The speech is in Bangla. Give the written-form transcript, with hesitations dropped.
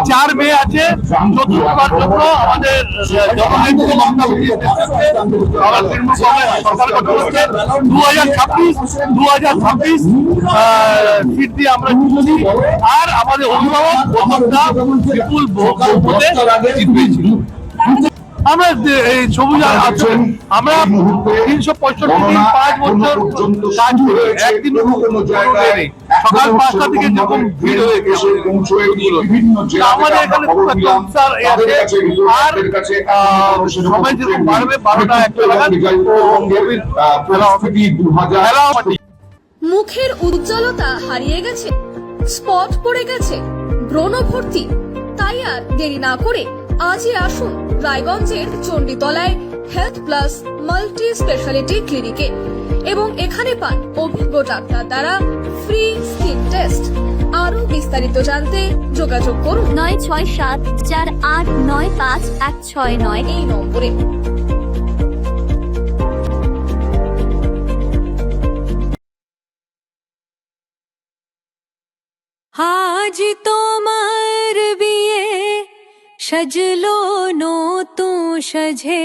4 মে আছে চতুর্থবার জন্য আমাদের জননেত্রী মমতা সরকার গঠন হচ্ছে 2026 সিট দিয়ে আমরা জিতছি। আর আমাদের অভিভাবক বিপুল ভোটে জিতবেছি। আমরা এই সবুজ আমরা 365 দিন 5 বছর কাজ করি, একদিন সকাল 5টা থেকে যখন ভিড় হয়ে গেছে আমাদের এখানে খুব একটা উৎসাহ আছে। আর সবাই যেরকম বাড়বে 12টা 1টা নাগাদ মুখের উজ্জ্বলতা হারিয়ে গেছে, স্পট পড়ে গেছে, ব্রণ ভর্তি, তাই আর দেরি না করে আজই আসুন রায়গঞ্জের চণ্ডীতলায় হেলথ প্লাস মাল্টি স্পেশালিটি ক্লিনিকে এবং এখানে পান অভিজ্ঞ ডাক্তার দ্বারা ফ্রি স্কিন টেস্ট। আরো বিস্তারিত জানতে যোগাযোগ করুন 9674895169 এই নম্বরে। আজ তোমার বিয়ে সাজলো নতুন সাজে।